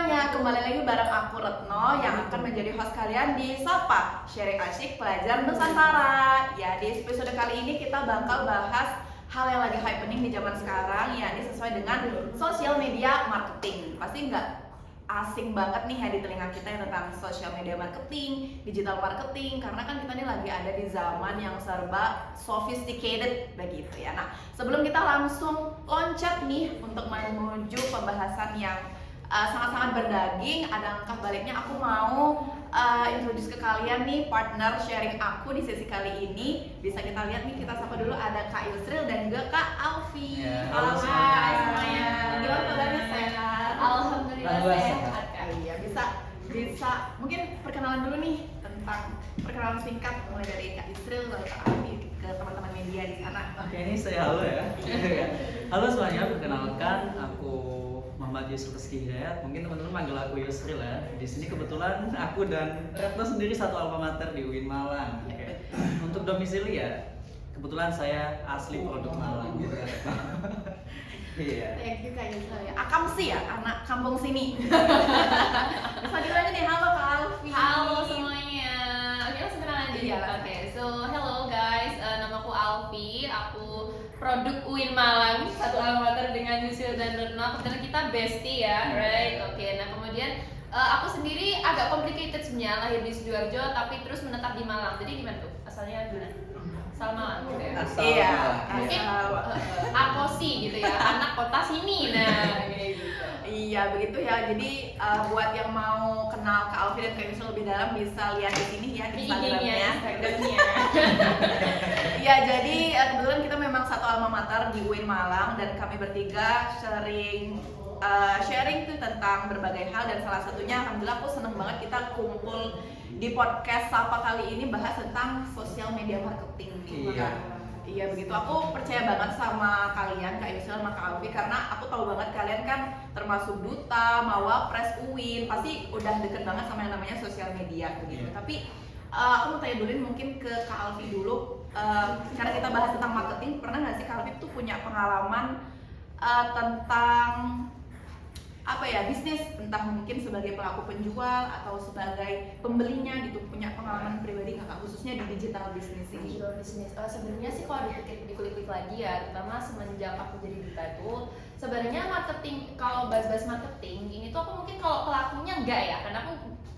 semuanya, kembali lagi bareng aku Retno yang akan menjadi host kalian di Sapa Sharing Asyik Pelajar Nusantara. Ya, di episode kali ini kita bakal bahas hal yang lagi happening di zaman sekarang, yakni sesuai dengan sosial media marketing. Pasti nggak asing banget nih ya di telinga kita yang tentang social media marketing, digital marketing, karena kan kita nih lagi ada di zaman yang serba sophisticated begitu ya. Nah, sebelum kita langsung loncat nih untuk menuju pembahasan yang sangat-sangat berdaging, ada langkah baliknya aku mau introduce ke kalian nih partner sharing aku di sesi kali ini. Bisa kita lihat nih, kita sapa dulu, ada Kak Yusril dan juga Kak Alfi. Halo semuanya. Gimana kabarnya, sehat? Alhamdulillah sehat Kak. Iya, bisa mungkin perkenalan dulu nih, tentang perkenalan singkat mulai dari Kak Yusril lalu Kak Alfi ke teman-teman media di sana. Oke, ini saya halo ya. Halo semuanya, perkenalkan aku Muhammad Yusril Rizky Hidayat. Mungkin teman-teman panggil aku Yusril ya. Di sini kebetulan aku dan Retno sendiri satu alma mater di UIN Malang. Oke. Untuk domisili ya, kebetulan saya asli produk Malang gitu ya. Iya. Thank you Kak Yusril ya. Akam sih ya, anak kampung sini. Bisa dilanjut nih, halo Kak Alfi. Halo semuanya. Oke, langsung kenalan aja. Iya, Oke, so hello guys. Namaku Alfi. Aku produk UIN Malang, satu alma mater dengan Yusril dan Retno. Kebetulan kita bestie ya, right? Oke, nah kemudian aku sendiri agak complicated sebenarnya, lahir di Sidoarjo tapi terus menetap di Malang. Jadi gimana tuh? Asalnya gimana? Asal Malang gitu ya? Asal Iya, Malang. Mungkin Akosi gitu ya, anak kota sini. Nah, kayak gitu. Iya begitu ya. Jadi buat yang mau kenal Kak Alfi dan Kak Yusril lebih dalam bisa lihat di sini ya, di Di IG-nya, Instagramnya. Instagramnya. Iya, jadi kebetulan kita memang satu alma mater di UIN Malang dan kami bertiga sharing tuh tentang berbagai hal, dan salah satunya alhamdulillah aku seneng banget kita kumpul di podcast Sapa kali ini bahas tentang sosial media marketing nih. Iya. Iya begitu, aku percaya banget sama kalian Kak Yusril sama Kak Alfi karena aku tahu banget kalian kan termasuk duta, mawapres UIN, pasti udah deket banget sama yang namanya sosial media begitu. Iya. Tapi aku mau tanya dulu mungkin ke Kak Alfi dulu, karena kita bahas tentang marketing, pernah nggak sih Kak Alfi tuh punya pengalaman tentang apa ya, bisnis, entah mungkin sebagai pelaku penjual atau sebagai pembelinya gitu, punya pengalaman pribadi nggak Kak, khususnya di digital bisnis ini? Digital bisnis. Sebenarnya sih kalau dikulik-kulik lagi ya, terutama semenjak aku jadi duta itu, sebenarnya marketing, kalau bahas-bahas marketing ini tuh aku mungkin kalau pelakunya enggak ya, karena aku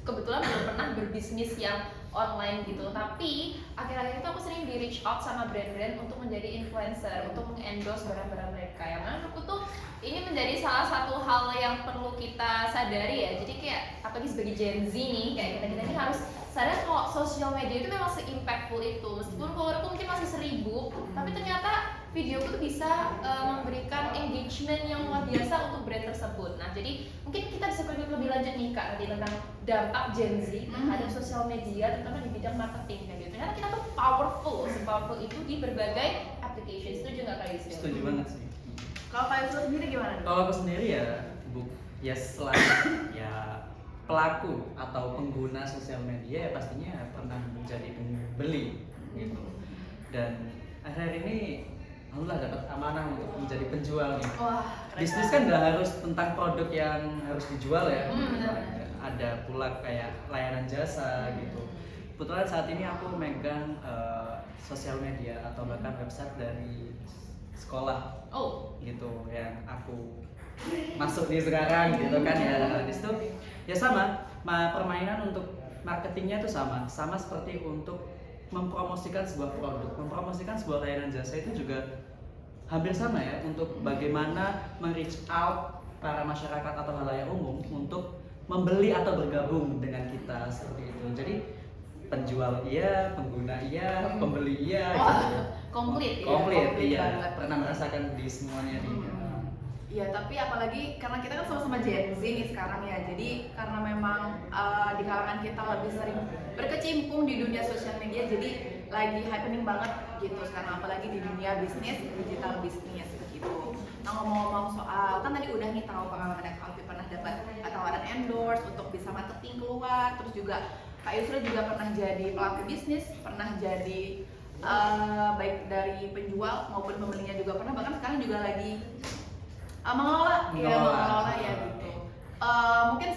kebetulan belum pernah berbisnis yang online gitu. Tapi akhir-akhir itu aku sering di reach out sama brand-brand untuk menjadi influencer, untuk mengendorse barang-barang mereka. Yang mana menurutku tuh ini menjadi salah satu hal yang perlu kita sadari ya. Jadi kayak apalagi sebagai Gen Z nih, kayak kita ini harus sadar kalau sosial media itu memang se-impactful itu. Meskipun followerku mungkin masih 1000, tapi ternyata videoku tuh bisa memberikan engagement yang luar biasa untuk brand tersebut. Nah, jadi mungkin kita bisa lebih lanjut nih Kak nanti tentang dampak Gen Z terhadap sosial media, terutama di bidang marketing kayak gitu. Ternyata kita tuh powerful, se-powerful itu di berbagai application. Setuju nggak Kak Yusril? Setuju banget sih. Kalau Kak Yusril sendiri gimana? Kalau aku sendiri ya selain ya pelaku atau pengguna sosial media ya pastinya pernah menjadi pembeli gitu. Dan akhir-akhir ini alhamdulillah dapat amanah untuk menjadi penjual nih. Wah, keren. Bisnis kan nggak harus tentang produk yang harus dijual ya. Benar. Ada pula kayak layanan jasa gitu. Kebetulan saat ini aku megang sosial media atau bahkan website dari sekolah. Oh, Gitu yang aku masuk di sekarang gitu kan ya. Di situ ya sama, permainan untuk marketingnya tuh sama seperti untuk mempromosikan sebuah produk, mempromosikan sebuah layanan jasa itu juga hampir sama ya, untuk bagaimana reach out para masyarakat atau halayak umum untuk membeli atau bergabung dengan kita seperti itu. Jadi penjual iya, pengguna iya, pembeli iya gitu. komplit ya. Komplit komplit iya, banget. pernah merasakan di semuanya nih. Iya, tapi apalagi karena kita kan sama-sama Gen Z nih sekarang ya, jadi karena memang di kalangan kita lebih sering berkecimpung di dunia sosial media, jadi lagi happening banget gitu sekarang, apalagi di dunia bisnis, digital bisnis begitu. Nah, ngomong-ngomong soal, kan tadi udah nih tahu pengalaman Kak Alfi pernah dapat tawaran endorse untuk bisa marketing keluar, terus juga Kak Yusril juga pernah jadi pelaku bisnis, pernah jadi baik dari penjual maupun pembelinya juga pernah, bahkan sekarang juga lagi mengelola ya gitu. Mungkin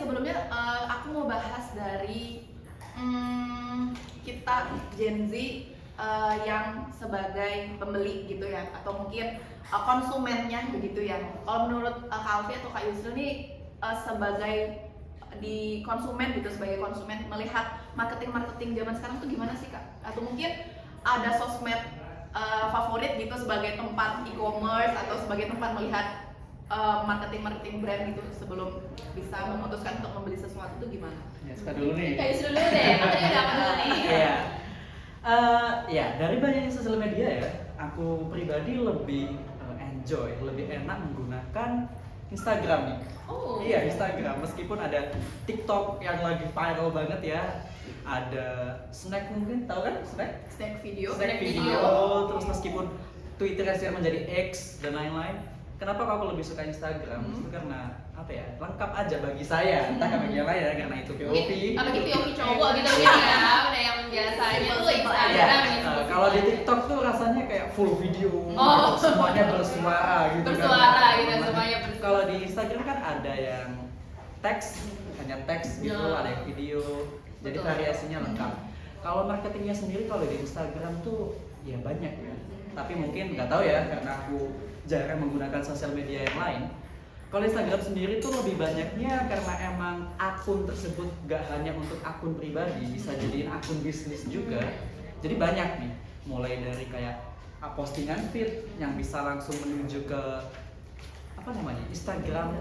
Gen Z yang sebagai pembeli gitu ya, atau mungkin konsumennya begitu ya. Kalau menurut Kak Alfi atau Kak Yusril nih sebagai di konsumen gitu, sebagai konsumen melihat marketing zaman sekarang tuh gimana sih Kak? Atau mungkin ada sosmed favorit gitu sebagai tempat e-commerce atau sebagai tempat melihat marketing brand gitu sebelum bisa memutuskan untuk membeli sesuatu tuh gimana? Ya, suka dulu nih. Kayak Yusril dulu deh, kan tadi udah apa dulu nih. Iya. Ya, dari banyaknya sosial media ya, aku pribadi lebih enjoy, lebih enak menggunakan Instagram nih. Oh. Iya, Instagram. Meskipun ada TikTok yang lagi viral banget ya, ada Snack mungkin, tahu kan Snack? Snack video. Snack video. video. Terus meskipun Twitter sekarang menjadi X dan lain-lain, kenapa aku lebih suka Instagram? Itu karena apa ya? Lengkap aja bagi saya. Entah bagi yang lain ya, karena itu POV. Mungkin bagi POV cowok gitu ya, udah yang biasanya tuh Instagram Iya, gitu. kalau di TikTok tuh rasanya kayak full video, Oh. semuanya bersuara gitu Bersuara kan. gitu, semuanya bersuara. Kalau di Instagram kan ada yang teks, hanya teks gitu, Ya. ada yang video, jadi Betul. variasinya lengkap. Kalau marketingnya sendiri kalau di Instagram tuh ya banyak ya, tapi mungkin nggak tahu ya karena aku jarang menggunakan sosial media yang lain. Kalau Instagram sendiri tuh lebih banyaknya karena emang akun tersebut gak hanya untuk akun pribadi, bisa jadiin akun bisnis juga. Jadi banyak nih, mulai dari kayak postingan feed yang bisa langsung menuju ke apa namanya Instagram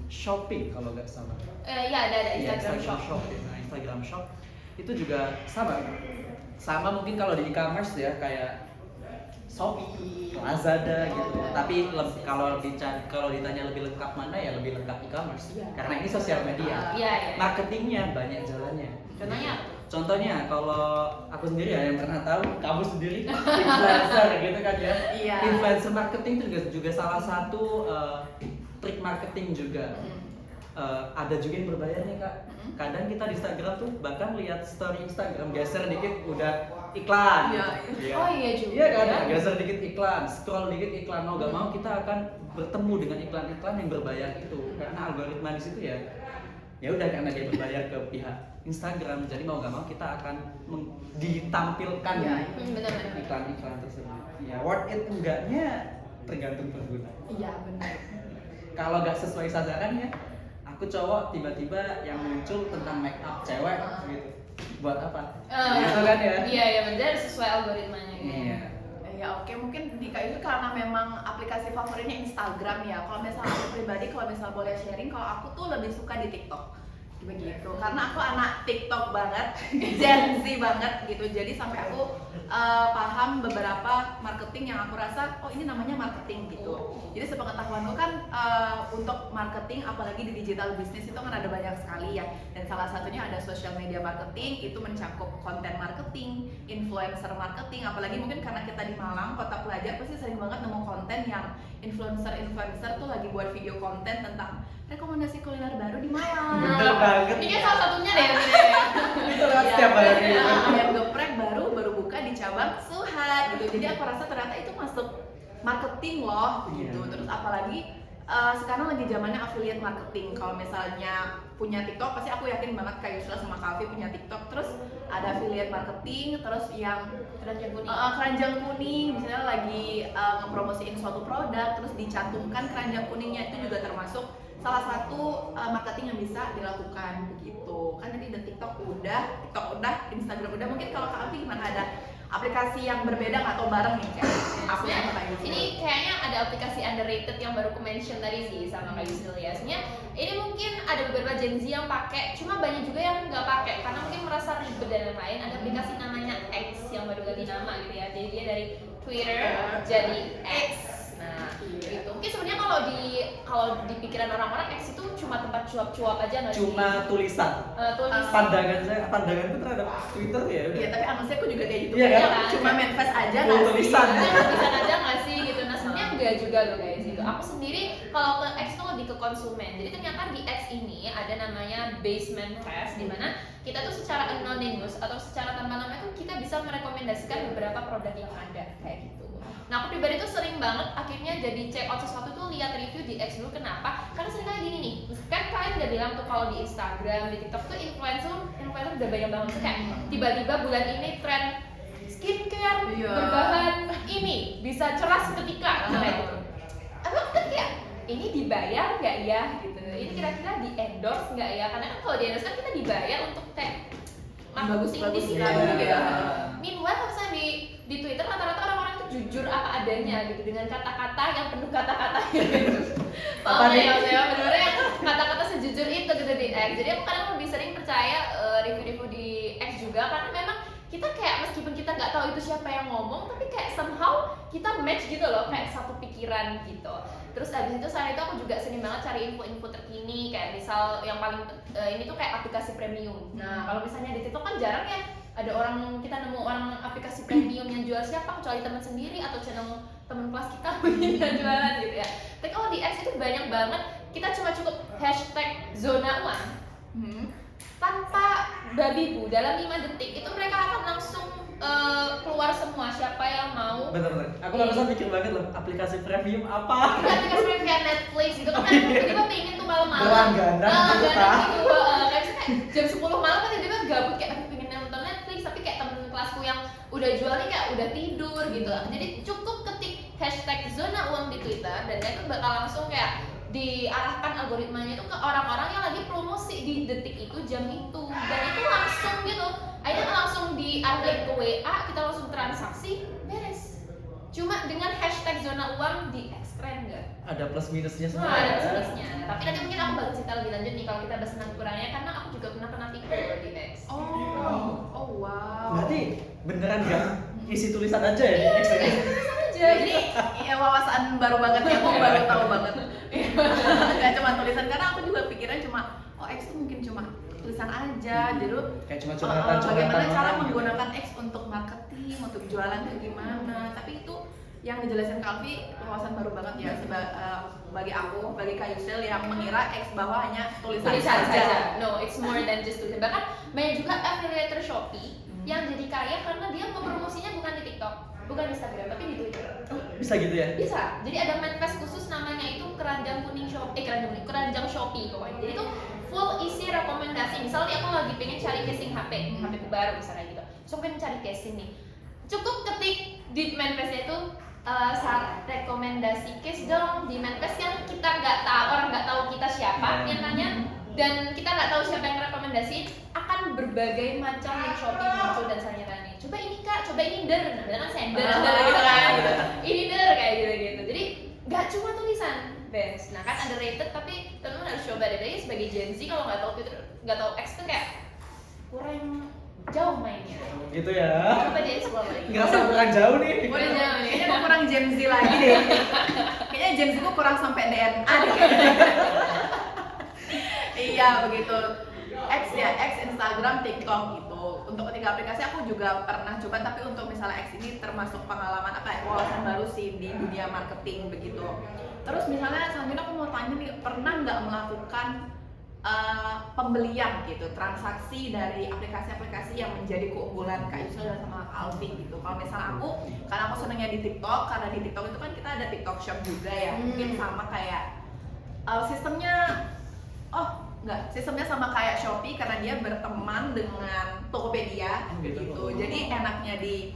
Shopping kalau nggak salah. Iya ada Iya, Instagram Shop. Shop. Nah, Instagram Shop itu juga sama mungkin kalau di e-commerce ya kayak Shopee, Lazada gitu. Tapi kalau ditanya lebih lengkap mana ya lebih lengkap e-commerce. Iya. Karena ini sosial media. Iya, iya. Marketingnya banyak jalannya. Contohnya? Contohnya kalau aku sendiri ya yang pernah tahu, kamu sendiri influencer gitu kan ya. Iya. Influencer marketing itu juga salah satu trik marketing juga. Ada juga yang berbayar nih Kak. Kadang kita di Instagram tuh bahkan lihat story Instagram geser dikit udah iklan. Iya, Iya. Oh iya juga. Iya kan, geser dikit iklan, scroll dikit iklan, mau gak mau kita akan bertemu dengan iklan-iklan yang berbayar itu karena algoritma di situ ya udah karena dia berbayar ke pihak Instagram, jadi mau gak mau kita akan ditampilkan Iya, benar-benar. iklan-iklan tersebut. Ya worth it enggaknya tergantung pengguna. Iya benar. Kalau gak sesuai sasaran ya, aku cowok tiba-tiba yang muncul tentang make up cewek gitu, buat apa? Gitu kan ya? Iya iya benar sesuai algoritmanya gitu. Iya. Ya oke, mungkin di Kak itu karena memang aplikasi favoritnya Instagram ya. Kalau misalnya aku pribadi, kalau misalnya boleh sharing, kalau aku tuh lebih suka di TikTok begitu, karena aku anak TikTok banget, Gen Z banget gitu. Jadi sampai aku paham beberapa marketing yang aku rasa oh ini namanya marketing gitu. Jadi sepengetahuanku kan untuk marketing apalagi di digital bisnis itu kan ada banyak sekali ya. Dan salah satunya ada social media marketing, itu mencakup konten marketing, influencer marketing. Apalagi mungkin karena kita di Malang, kota pelajar, pasti sering banget nemu konten yang influencer tuh lagi buat video konten tentang rekomendasi kuliner baru di Malang. Bener banget. Ini kan salah satunya deh bener ya. Itu lewat setiap hari. Ayam geprek baru buka di cabang Suhat gitu. Jadi aku rasa ternyata itu masuk marketing loh gitu. Iya. Terus apalagi sekarang lagi zamannya affiliate marketing. Kalau misalnya punya TikTok, pasti aku yakin banget kayak Yusra sama Kalvi punya TikTok. Terus ada affiliate marketing, terus yang Keranjang kuning. keranjang kuning, misalnya lagi ngepromosiin suatu produk, terus dicantumkan keranjang kuningnya, itu juga termasuk salah satu marketing yang bisa dilakukan begitu. Kan tadi udah TikTok udah, Instagram udah. Mungkin kalau Kak Alfi gimana, ada aplikasi yang berbeda nggak atau bareng nih kayak aku yang Kak Yusra? Ini kayaknya ada aplikasi underrated yang baru ku mention tadi sih sama Kak Yusril ya. Sebenarnya ini mungkin ada beberapa Gen Z yang pakai, cuma banyak juga yang nggak pakai karena mungkin merasa ribet dan lain-lain. Ada aplikasi namanya X yang baru ganti nama gitu ya. Jadi dia dari Twitter jadi X. Nah, gitu. Mungkin sebenarnya kalau di pikiran orang-orang X itu cuma tempat cuap-cuap aja nggak sih? Cuma tulisan. Tulisan. Pandanganku terhadap Twitter ya udah. Iya, tapi manusia aku juga kayak gitu. Iya kan? Cuma manifest aja Full nggak sih? tulisan. Bisa aja nggak sih gitu. Nah sebenarnya enggak juga loh guys gitu. Aku sendiri kalau ke X itu lebih ke konsumen. Jadi ternyata di X ini ada namanya Basement Fest, di mana kita tuh secara anonymous atau secara tanpa nama itu kita bisa merekomendasikan beberapa produk yang ada kayak gitu. Nah aku pribadi tuh sering banget akhirnya jadi check out sesuatu tuh lihat review di X dulu. Kenapa? Karena seringkali gini nih, kan kalian udah bilang tuh kalau di Instagram, di TikTok tuh influencer udah banyak banget tuh kayak tiba-tiba bulan ini tren skincare Iya. berbahan ini bisa cerah seketika kayak gitu. Abang kan kayak ini dibayar nggak ya gitu, ini kira-kira di endorse nggak ya, karena kan kalau di endorse kan kita dibayar untuk kayak bagusin Bagus-bagusin diri Iya. gitu. Meanwhile kalau misalnya di Twitter rata-rata orang-orang itu jujur apa adanya gitu dengan kata-kata yang penuh kata-kata gitu. Apa Paham nih? ya maksudnya bener-bener yang kata-kata sejujur itu gitu di X. Jadi aku kadang lebih sering percaya review-review di X juga karena memang kita kayak meskipun kita nggak tahu itu siapa yang ngomong tapi kayak somehow kita match gitu loh, kayak satu pikiran gitu. Terus abis itu saat itu aku juga sering banget cari info-info terkini kayak misal yang paling ini tuh kayak aplikasi premium. Nah kalau misalnya di TikTok kan jarang ya ada orang, kita nemu orang aplikasi premium yang jual siapa kecuali teman sendiri atau channel teman kelas kita yang jualan gitu ya. Tapi kalau di X itu banyak banget, kita cuma cukup hashtag zona uang tanpa babi bu dalam 5 detik itu mereka akan langsung keluar semua siapa yang mau. Bener. Aku barusan mikir banget loh, aplikasi premium apa? Kan aplikasi premium kayak Netflix gitu kan tiba-tiba pengen tuh malam-malam Berlangganan gitu, Kak. gitu, kayak misalnya kayak jam 10 malam kan tiba-tiba gabut kayak aduh pengen nonton Netflix tapi kayak temen kelasku yang udah jual nih kayak udah tidur gitu. Jadi cukup ketik hashtag zona uang di Twitter dan itu bakal langsung kayak diarahkan algoritmanya itu ke orang-orang yang lagi promosi di detik itu jam itu, dan itu langsung gitu akhirnya langsung diarahkan ke WA, kita langsung transaksi beres cuma dengan hashtag zona uang di X. Keren nggak? Ada plus minusnya semua. Nah, ada plus-minusnya. Tapi nanti mungkin aku bakal cerita lebih lanjut nih kalau kita bahas tentang kurangnya karena aku juga pernah kena tipu di X. Oh wow. Berarti beneran ya isi tulisan aja ya di X ya? Jadi ya wawasan baru banget ya, aku baru tahu banget. Gak cuma tulisan, karena aku juga pikiran cuma X tuh mungkin cuma tulisan aja. Jadi Kayak cuma curhatan bagaimana cara orang gitu. menggunakan X untuk marketing, untuk jualan kayak gimana. Tapi itu yang dijelasin Kalvi wawasan baru banget ya bagi aku, bagi Kak Yusel yang mengira X bahwa hanya tulisan saja. No, it's more than just tulisan. Bahkan banyak juga affiliator Shopee yang jadi kaya karena dia ngepromosinya bukan di TikTok, bukan di Instagram, tapi di Twitter. Bisa gitu ya? Bisa. Jadi ada manifest khusus namanya itu keranjang kuning Shopee, keranjang Shopee pokoknya. Jadi itu full isi rekomendasi. Misalnya aku lagi pengen cari casing HP ku baru misalnya gitu. So aku pengen cari casing nih. Cukup ketik di manifestnya itu rekomendasi case dong di manifest yang kita nggak tahu, orang nggak tahu kita siapa yang nanya dan kita nggak tahu siapa yang rekomendasiin, akan berbagai macam link Shopee muncul dan saya tanya coba ini kak, coba ini der, nah kan sender gitu kan gitu. Ini der kayak gitu. Jadi nggak cuma tulisan best. Nah kan underrated tapi teman-teman harus coba deh. Jadi sebagai Gen Z kalau nggak tahu Twitter, nggak tahu X tuh kayak kurang jauh mainnya. Gitu ya? Coba di explore lagi. Ngerasa kurang jauh nih. Kurang jauh nih. Kayaknya aku kurang Gen Z lagi deh. Kayaknya Gen Z ku kurang sampai DNA deh kayaknya. Iya begitu. X ya, X, Instagram, TikTok gitu. Untuk ketiga aplikasi aku juga pernah coba, tapi untuk misalnya X ini termasuk pengalaman apa ya, wawasan baru sih di dunia marketing begitu. Terus misalnya selanjutnya aku mau tanya nih, pernah nggak melakukan pembelian gitu, transaksi dari aplikasi-aplikasi yang menjadi keunggulan Kak Yusel dan sama Kak Alfi gitu. Kalau misalnya aku, karena aku senangnya di TikTok, karena di TikTok itu kan kita ada TikTok Shop juga ya, mungkin sama kayak sistemnya, sistemnya sama kayak Shopee karena dia berteman dengan Tokopedia gitu. Jadi enaknya di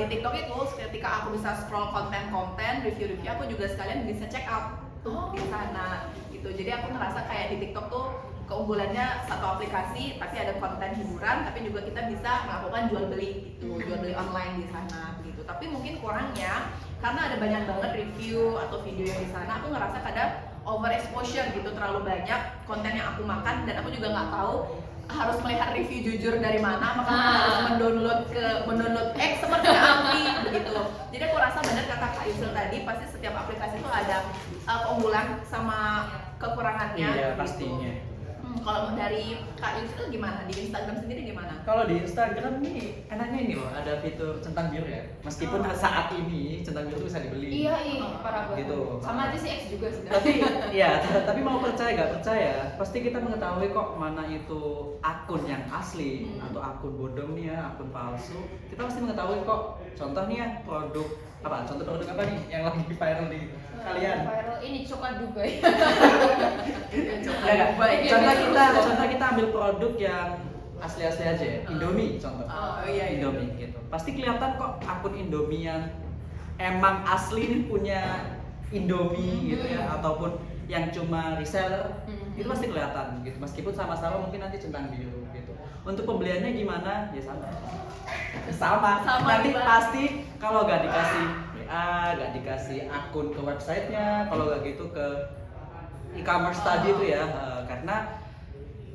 TikTok itu ketika aku bisa scroll konten-konten, review-review, aku juga sekalian bisa check out tuh di sana gitu. Jadi aku ngerasa kayak di TikTok tuh keunggulannya satu aplikasi tapi ada konten hiburan, tapi juga kita bisa melakukan jual beli gitu, jual beli online di sana gitu. Tapi mungkin kurangnya karena ada banyak banget review atau video yang di sana, aku ngerasa kadang overexposure gitu, terlalu banyak konten yang aku makan dan aku juga nggak tahu harus melihat review jujur dari mana, maka harus mendownload X seperti Alfi begitu. Jadi aku rasa benar kata Kak Yusel tadi, pasti setiap aplikasi itu ada keunggulan sama kekurangannya. Iya, gitu. pastinya. Kalau dari Kak Yusel gimana? Di Instagram sendiri gimana? Kalau di Instagram nih enaknya ini loh, ada fitur centang biru ya. Meskipun saat ini centang biru itu bisa dibeli. Iya, parah banget. Gitu. Sama aja sih X juga sih. Tapi ya, tapi mau percaya nggak percaya, pasti kita mengetahui kok mana itu akun yang asli atau akun bodong nih ya, akun palsu. Kita pasti mengetahui kok. Contohnya produk Apa? Contoh produk apa nih yang lagi viral di kalian? Viral ini coklat Dubai. Ya nggak? Contoh kita ambil produk yang asli-asli aja ya. Indomie contoh. Oh, iya, iya. Indomie gitu. Pasti kelihatan kok akun Indomie yang emang asli nih punya Indomie gitu ya, ataupun yang cuma reseller itu pasti kelihatan gitu. Meskipun sama-sama mungkin nanti centang biru gitu. Untuk pembeliannya gimana? Ya sama. Nanti gimana? pasti kalau nggak dikasih WA, nggak dikasih akun ke websitenya, kalau nggak gitu ke e-commerce tadi itu ya, karena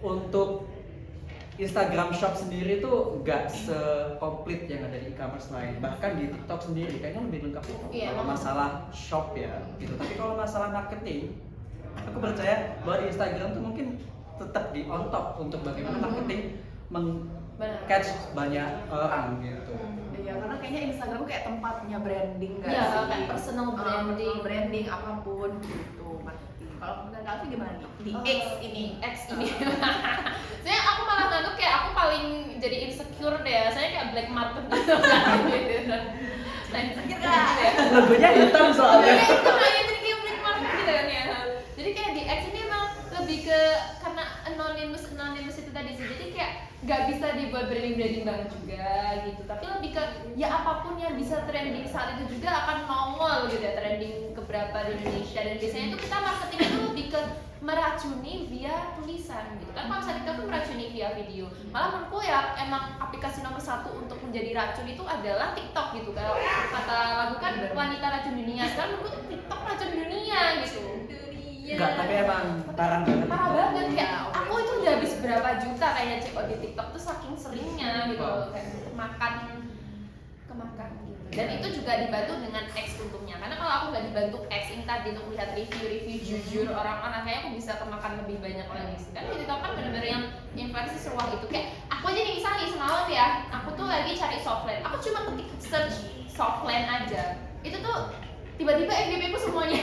untuk Instagram Shop sendiri tuh nggak sekomplit yang ada di e-commerce lain. Bahkan di TikTok sendiri kayaknya lebih lengkap Iya, kalau memang. masalah shop ya gitu. Tapi kalau masalah marketing, aku percaya bahwa di Instagram tuh mungkin tetap di on top untuk bagaimana marketing catch banyak orang gitu. Iya, karena kayaknya Instagram kayak tempatnya branding nggak Iya, sih? kayak personal branding. Branding apapun gitu. Marketing. Kalau menurut Kalvi gimana nih? Di X ini. X ini. Saya aku malah nganggep kayak aku paling jadi insecure deh. Saya kayak black market gitu kan. Nah, insecure kan gitu ya. Logonya hitam soalnya. Itu kayak jadi kayak black market gitu kan ya. Jadi kayak di X ini emang lebih ke karena anonymous itu tadi sih. Jadi kayak nggak bisa dibuat branding banget juga gitu. Tapi lebih ke ya apapun yang bisa trending saat itu juga akan nongol gitu ya, trending keberapa di Indonesia. Dan biasanya itu kita marketing itu lebih ke meracuni via tulisan gitu kan. Kalau misalnya kita tuh meracuni via video, malah menurutku ya emang aplikasi nomor 1 untuk menjadi racun itu adalah TikTok gitu. Kalau kata lagu kan wanita racun dunia, kan menurutku TikTok racun dunia gitu. Enggak, tapi emang parah banget. Parah banget kayak aku itu udah habis berapa juta kayaknya cek di TikTok tuh saking seringnya gitu, kayak kemakan gitu. Dan itu juga dibantu dengan X untungnya, karena kalau aku nggak dibantu X ini tadi untuk lihat review jujur orang-orang, kayak aku bisa kemakan lebih banyak lagi sih. Kan di TikTok kan bener-bener yang influencer seruah itu. Kayak aku aja nih misalnya semalam ya, aku tuh lagi cari softland, aku cuma ketik search softland aja, itu tuh tiba-tiba FYP ku semuanya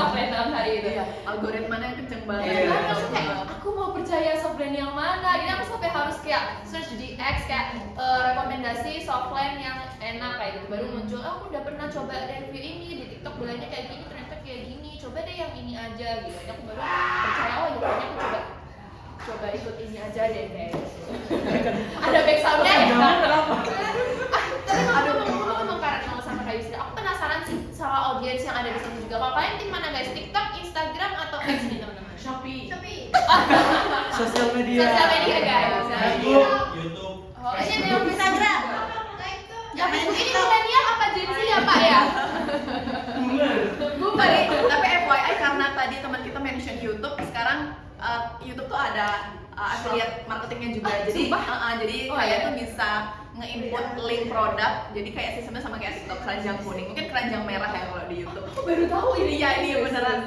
softland dalam hari itu. Iya, algoritmanya kenceng banget. Iya. Aku kayak aku mau percaya softland yang mana? Jadi aku sampai harus kayak search di X kayak rekomendasi softland yang enak kayak gitu. Baru muncul, oh, aku udah pernah coba review ini di TikTok bilangnya kayak gini, ternyata kayak gini. Coba deh yang ini aja gitu. Jadi aku baru percaya, oh ya kayaknya aku coba ikut ini aja deh kayak gitu. Ada back soundnya ya. Tapi ngomong karena sama kayak Yusri, aku penasaran sih sama audiens yang ada di sini juga. Kalau kalian tim mana guys? TikTok, Instagram, atau X nih teman-teman? Shopee. Sosial media. Sosial media guys. YouTube. Oh, ini ada yang Instagram. Yang Facebook ini milenial apa Gen Z ya Pak ya? Bukan itu, tapi FYI karena tadi teman kita mention YouTube, sekarang YouTube tuh ada affiliate marketingnya juga. Jadi jadi Oh, kalian iya. tuh bisa nge-input link produk. Jadi kayak sistemnya sama kayak TikTok, keranjang kuning, mungkin keranjang merah ya kalau di YouTube. Aku baru tahu ini. Iya, ini beneran.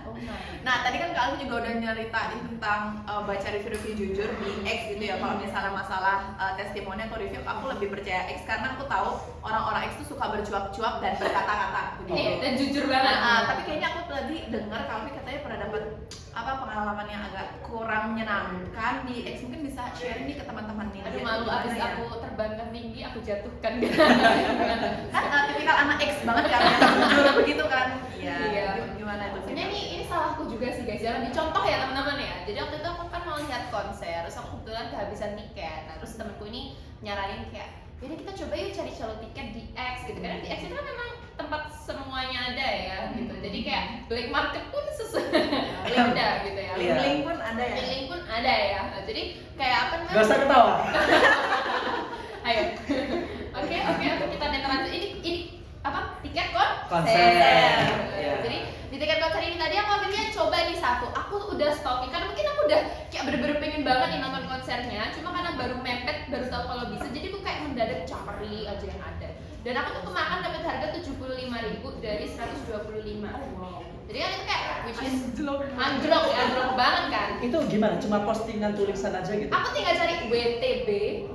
Oh my. Nah, tadi kan Kak Alfi juga udah nyeritain tentang baca review-review jujur di X gitu ya. Kalau misalnya masalah testimoni atau review, aku lebih percaya X karena aku tahu orang-orang X tuh suka bercuap-cuap dan berkata-kata. Dan jujur banget. Tapi kayaknya aku tadi dengar Kak Alfi katanya pernah dapat pengalaman yang agak kurang menyenangkan di X. Mungkin bisa sharing nih ke teman-teman nih. Aduh malu abis aku terbangkan tinggi aku jatuhkan. Kan tipikal anak X banget kan, yang jujur begitu kan. Iya. Gimana itu? Sebenarnya ini salahku juga sih guys, jangan dicontoh ya teman-teman ya. Jadi waktu itu aku kan mau lihat konser, terus aku kebetulan kehabisan tiket. Nah, terus temanku ini nyaranin kayak, yaudah kita coba yuk cari calon tiket di X gitu. Karena di X itu kan memang tempat semuanya ada ya gitu. Jadi kayak black market pun sesuai. Ya udah gitu ya. Iya. Link pun ada ya. Link pun ada ya. Nah, jadi kayak apa namanya? Gak usah ketawa. Ayo. Oke, kita neteran. Ini apa? Tiket Konser. Iya. Jadi di tiket konser ini tadi aku akhirnya coba nih satu. Aku udah stalking karena mungkin aku udah kayak bener-bener pengen banget nih nonton konsernya. Cuma karena baru mepet, baru tahu kalau bisa. Jadi aku kayak mendadak cari aja yang ada. Dan aku tuh kemakan dapat harga 75.000 dari 125. Jadi kan itu kayak which is anjlok banget kan. Itu gimana? Cuma postingan tulisan aja gitu? Aku tinggal cari WTB.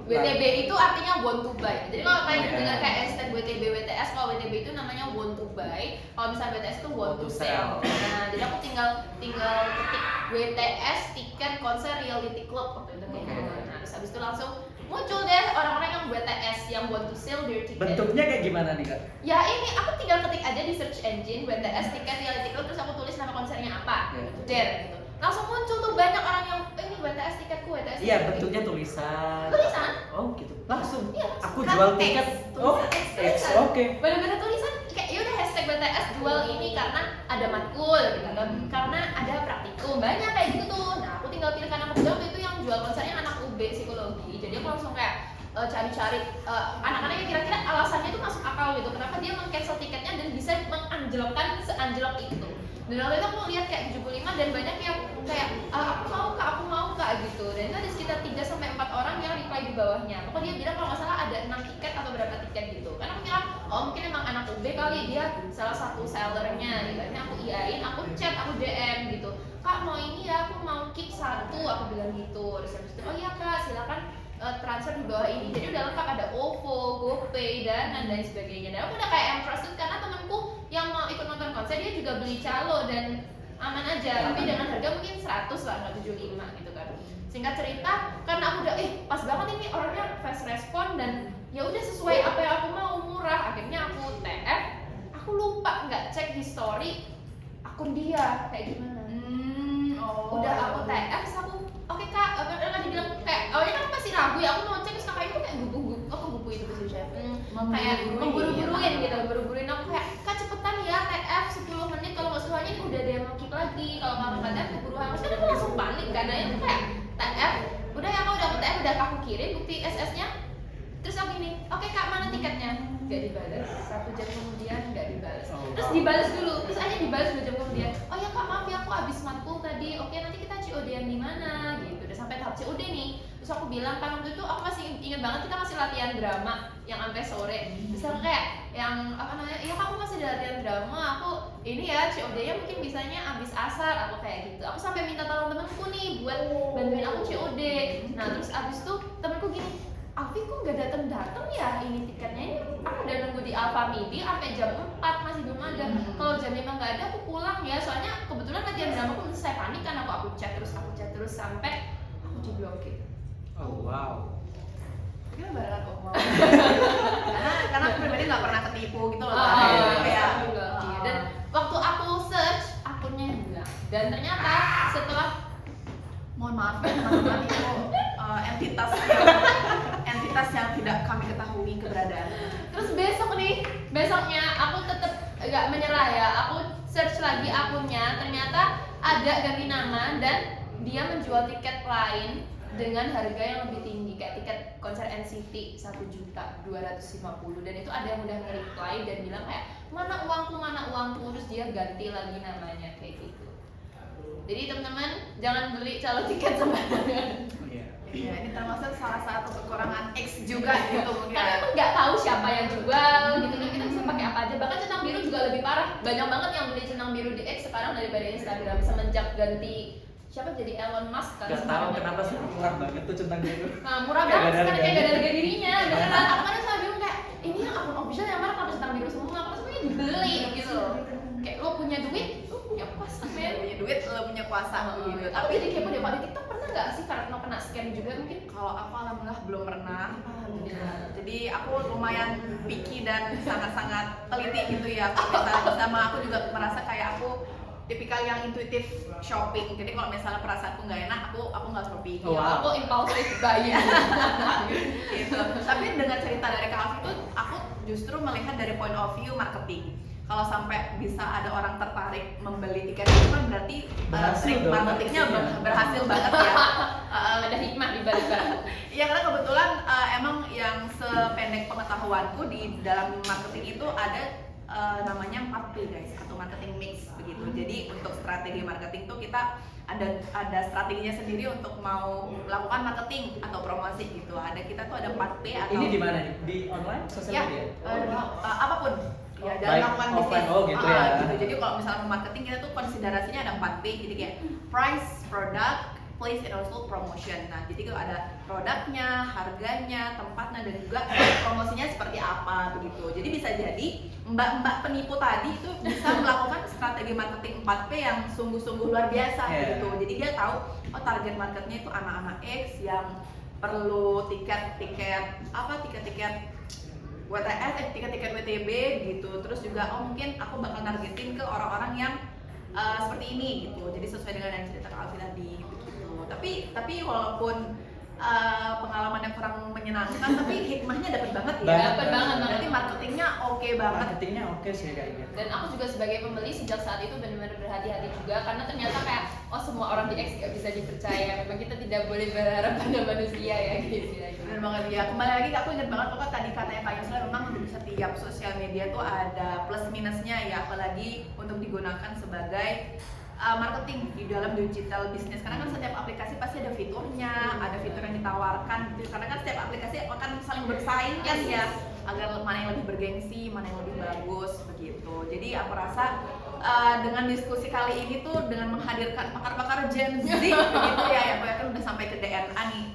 WTB itu artinya want to buy. Jadi kalau kalian Iya. dengar kayak hashtag WTB WTS, kalau WTB itu namanya want to buy. Kalau misalnya WTS itu want to sell. Nah, jadi aku tinggal ketik WTS tiket konser Reality Club waktu itu kayak gitu. Nah, terus habis itu langsung muncul deh orang-orang yang WTS yang want to sell their ticket. Bentuknya kayak gimana nih Kak? Ya ini aku tinggal ketik aja di search engine WTS tiket reality club, terus aku tulis nama konsernya apa, gitu. Langsung muncul tuh banyak orang yang ini WTS tiketku, WTS Iya, tiket. bentuknya tulisan. Tulisan? Oh gitu. Langsung. Iya, Aku Kan jual X, tiket. tulisan Oh, X, X. tulisan. Oke. Bener-bener tulisan kayak yaudah hashtag WTS jual ini karena ada matkul gitu, karena ada praktikum, banyak kayak gitu tuh. Nah aku tinggal pilih, karena kebetulan waktu itu yang jual konsernya anak UB psikologi, jadi aku langsung kayak cari-cari anak-anak yang kira-kira alasannya itu masuk akal gitu, kenapa dia meng-cancel tiketnya dan bisa menganjlokkan seanjlok itu. Dan waktu itu aku lihat kayak 75 dan banyak yang kayak aku mau kak gitu, dan itu ada sekitar 3-4 orang yang reply di bawahnya. Pokoknya dia bilang kalau nggak salah ada 6 tiket atau berapa tiket gitu, karena aku kira mungkin emang anak UB kali, dia salah satu sellernya gitu. Akhirnya aku iain, aku chat, aku DM gitu, kak mau ini ya, aku mau kick 1, aku bilang gitu. Terus habis itu oh iya kak silakan transfer di bawah ini, jadi udah lengkap, ada OVO, GoPay, dan lain sebagainya. Dan aku udah kayak trusted karena temanku yang mau ikut nonton konser dia juga beli calo dan aman aja, tapi dengan harga mungkin 100 lah, nggak 75 gitu kan. Singkat cerita, karena aku udah pas banget ini orangnya fast respon dan ya udah sesuai apa yang aku mau, murah. Akhirnya aku TF, aku lupa nggak cek history akun dia kayak gimana. Udah aku TF, terus aku oke kak, kan dibilang kayak awalnya kan pasti ragu ya, aku mau cek terus kakak itu kayak gupu itu bahasa Indonesia, kayak memburu-buruin gitu, buru-buruin aku kayak kak cepetan ya TF 10 menit, kalau nggak 10 menit udah ada yang mau kick lagi, kalau kakak nggak TF keburu hangus. Kan aku langsung panik kan, dan itu kayak TF, udah ya kak udah aku TF, udah aku kirim bukti SS-nya. Terus aku gini, oke kak mana tiketnya? Gak dibalas, 1 jam kemudian gak dibalas. Terus dibalas dulu, terus akhirnya dibalas 2 jam kemudian. Oh ya kak maaf ya aku abis matkul tadi, oke nanti kita COD-an di mana gitu. Udah sampai tahap COD nih. Terus aku bilang kan waktu itu aku masih inget banget kita masih latihan drama yang sampai sore. Terus aku kayak yang apa namanya, iya kamu masih di latihan drama, aku ini ya COD-nya mungkin bisanya abis asar, aku kayak gitu. Aku sampai minta tolong temenku nih buat bantuin aku COD. Nah terus abis itu temenku gini, Alfi kok gak dateng ya ini tiketnya, ini aku udah nunggu di Alfa Midi sampai jam 4 masih belum ada. Kalau jam 5 gak ada aku pulang ya, soalnya kebetulan latihan drama aku selesai, panik kan aku chat terus sampai aku diblokir. Oh wow. Kita barengan kok mau. karena aku pribadi nggak pernah ketipu gitu loh. Dan waktu aku search akunnya hilang, dan ternyata setelah Mohon maaf ya teman-teman, itu entitas yang tidak kami ketahui keberadaan. terus besoknya aku tetap gak menyerah ya, aku search lagi akunnya, ternyata ada ganti nama dan dia menjual tiket lain dengan harga yang lebih tinggi, kayak tiket konser NCT 1.250.000, dan itu ada yang udah nge-reply dan bilang kayak mana uangku, terus dia ganti lagi namanya kayak gitu. Jadi teman-teman jangan beli calon tiket sembarangan. Iya, ini termasuk salah satu kekurangan X juga gitu mungkin. Karena emang nggak tahu siapa yang jual gitu kan, kita bisa pakai apa aja. Bahkan centang biru juga lebih parah, banyak banget yang beli centang biru di X sekarang daripada Instagram semenjak ganti siapa jadi Elon Musk kan. Gak tahu kenapa sih murah banget tuh centang biru. Nah murah banget karena kayak gak ada harga dirinya. Beneran aku kan sama bingung kayak ini yang akun official yang mana, kenapa centang biru semua, kalau semuanya dibeli gitu loh. Kayak lo punya duit, lo punya kuasa men. Punya duit, lo punya kuasa gitu. Tapi jadi kepo deh, kalau di TikTok pernah nggak sih karena kena scam juga mungkin? Kalau aku alhamdulillah belum pernah. Alhamdulillah. Jadi aku lumayan picky dan sangat-sangat teliti gitu ya. Sama aku juga merasa kayak aku tipikal yang intuitif shopping. Jadi kalau misalnya perasaanku nggak enak, aku nggak suka pikir. Oh, wow. Aku impulsif buying. Gitu. Tapi dengan cerita dari Kak Alfi itu, aku justru melihat dari point of view marketing. Kalau sampai bisa ada orang tertarik membeli tiket itu kan berarti trik marketingnya berhasil banget ya. Ada hikmah di balik barang. Iya, karena kebetulan emang yang sependek pengetahuanku di dalam marketing itu ada namanya 4P guys, atau marketing mix begitu. Jadi untuk strategi marketing tuh kita ada strateginya sendiri untuk mau melakukan marketing atau promosi gitu. Kita tuh ada 4P atau Ini di mana nih? Di online sosial ya, media? apapun. Ya, dalam Baik melakukan offline, bisnis. oh gitu ya. Gitu. Jadi kalau misalnya marketing kita tuh konsiderasinya ada 4P. Jadi kayak price, product, place, and also promotion. Nah, jadi kalau ada produknya, harganya, tempatnya, dan juga promosinya seperti apa begitu. Jadi bisa jadi mbak-mbak penipu tadi itu bisa melakukan strategi marketing 4P yang sungguh-sungguh luar biasa gitu. Jadi dia tahu target marketnya itu anak-anak X yang perlu tiket WTS, tiket WTB gitu. Terus juga mungkin aku bakal nargetin ke orang-orang yang seperti ini gitu. Jadi sesuai dengan yang cerita Kak Alfi tadi gitu. Tapi walaupun pengalamannya kurang menyenangkan, tapi hikmahnya dapat banget ya. Dapat banget. Berarti marketingnya oke banget. Marketingnya oke sih kayak gitu. Dan aku juga sebagai pembeli sejak saat itu benar-benar berhati-hati juga, karena ternyata kayak semua orang di X gak bisa dipercaya. Memang kita tidak boleh berharap pada manusia ya gitu. Benar banget ya. Kembali lagi aku ingat banget pokoknya tadi katanya Kak Yusra, memang setiap sosial media tuh ada plus minusnya ya, apalagi untuk digunakan sebagai marketing di dalam digital business. Karena kan setiap aplikasi pasti ada fiturnya, ada fitur yang ditawarkan gitu. Karena kan setiap aplikasi akan saling bersaing kan ya, agar mana yang lebih bergengsi, mana yang lebih bagus begitu. Jadi aku rasa dengan diskusi kali ini tuh dengan menghadirkan pakar-pakar Gen Z begitu ya, yang kan udah sampai ke DNA nih,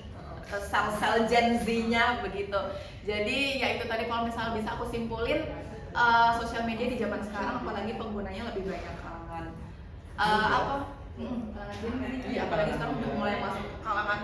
sel-sel Gen Z-nya begitu. Jadi ya itu tadi, kalau misalnya bisa aku simpulin, sosial media di zaman sekarang apalagi penggunanya lebih banyak kalangan kalangan Gen Z, apalagi sekarang udah mulai masuk kalangan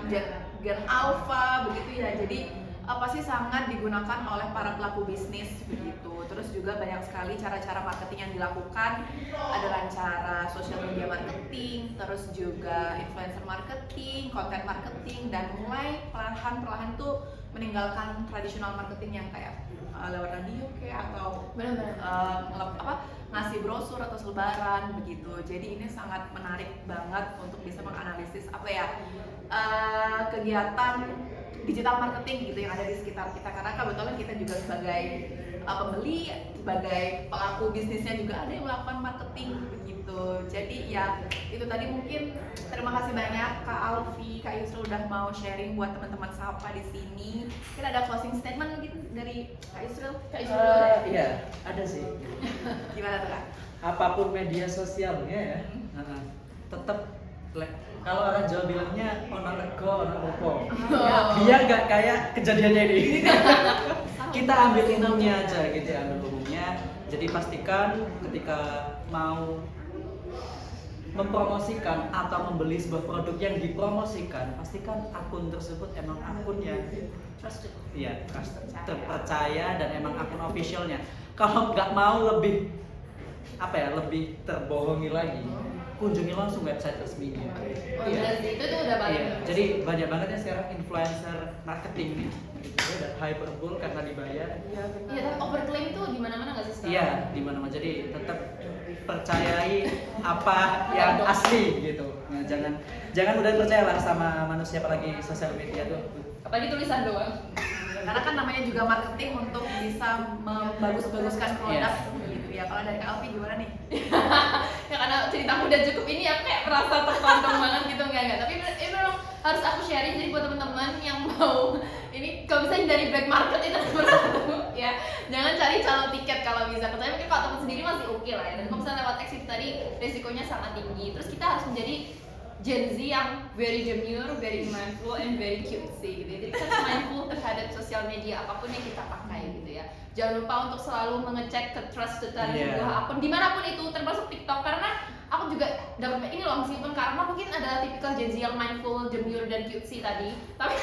Gen Alpha begitu ya. Jadi pasti sangat digunakan oleh para pelaku bisnis begitu. Terus juga banyak sekali cara-cara marketing yang dilakukan, adalah cara social media marketing, terus juga influencer marketing, content marketing, dan mulai perlahan-perlahan tuh meninggalkan tradisional marketing yang kayak lewat radio kayak atau ngasih brosur atau selebaran begitu. Jadi ini sangat menarik banget untuk bisa menganalisis kegiatan digital marketing gitu yang ada di sekitar kita, karena kebetulan kita juga sebagai pembeli, sebagai pelaku bisnisnya juga ada yang melakukan marketing begitu. Jadi ya itu tadi, mungkin terima kasih banyak Kak Alfi, Kak Yusra udah mau sharing buat teman-teman Sapa di sini. Kita ada closing statement mungkin dari Kak Yusra. Iya, ada sih. Gimana tuh Kak? Apapun media sosialnya ya, tetap kalau orang Jawa bilangnya ono rego ono opo. Biar nggak kayak kejadiannya ini. Kita ambil umumnya aja gitu ya, ambil umumnya. Jadi pastikan ketika mau mempromosikan atau membeli sebuah produk yang dipromosikan, pastikan akun tersebut emang akun yang Trusted. Iya, terpercaya dan emang akun officialnya. Kalau nggak mau lebih terbohongi lagi, kunjungi langsung website resminya. Itu tuh udah banyak. Iya. Jadi banyak banget ya sekarang influencer marketing nih. Dia udah hyperbole karena dibayar. Iya, tapi overclaim itu di mana-mana nggak sih sekarang? Iya, di mana-mana. Jadi tetap percayai apa yang asli gitu. Nah, jangan udah percayalah sama manusia, apalagi sosial media tuh. Apalagi tulisan doang. Karena kan namanya juga marketing untuk bisa membagus-baguskan produk gitu ya. Kalau dari Kak Alfi gimana nih? Ya karena ceritamu udah cukup ini, aku kayak merasa tertantang banget gitu, enggak. Tapi ini memang harus aku sharing, jadi buat teman-teman yang mau ini kalau bisa hindari black market itu nomor satu ya. Jangan cari calon tiket kalau bisa. Katanya mungkin kalau teman sendiri masih oke lah ya. Dan kalau misalnya lewat exit tadi resikonya sangat tinggi. Terus kita harus menjadi Gen Z yang very demure, very mindful, and very cutesy gitu ya. Jadi kita harus mindful terhadap sosial media apapun yang kita pakai gitu ya. Jangan lupa untuk selalu mengecek ketrusted-an sebuah akun dimanapun itu, termasuk TikTok, karena aku juga dapat ini loh, meskipun karena mungkin ada tipikal Gen Z yang mindful, demure, dan cutesy tadi, tapi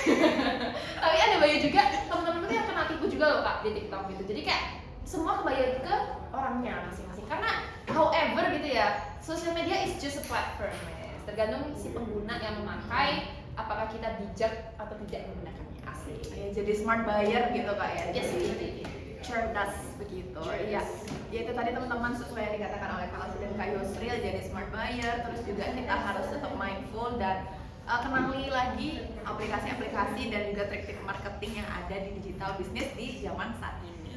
ada banyak juga teman-teman yang kena tipu juga loh Kak di TikTok gitu. Jadi kayak semua kembali ke orangnya masing-masing, karena however gitu ya, social media is just a platform ya. Tergantung si pengguna yang memakai, apakah kita bijak atau tidak menggunakannya. Asik. Ya, jadi smart buyer gitu Kak ya. Yes, Jadi cerdas begitu. Iya. Ya itu tadi teman-teman, sesuai yang dikatakan oleh Kak Alfi dan Kak Yusril, jadi smart buyer. Terus juga kita harus tetap mindful dan kenali lagi aplikasi-aplikasi dan juga trik-trik marketing yang ada di digital business di zaman saat ini.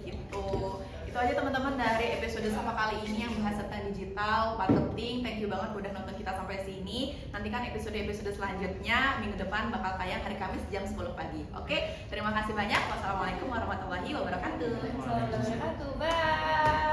Gitu. Itu aja teman-teman dari episode Sapa kali ini yang bahas tentang digital marketing. Thank you banget udah nonton kita sampai sini. Nantikan episode-episode selanjutnya minggu depan bakal tayang hari Kamis jam 10 pagi. Oke, terima kasih banyak. Wassalamualaikum warahmatullahi wabarakatuh. Assalamualaikum warahmatullahi wabarakatuh. Bye.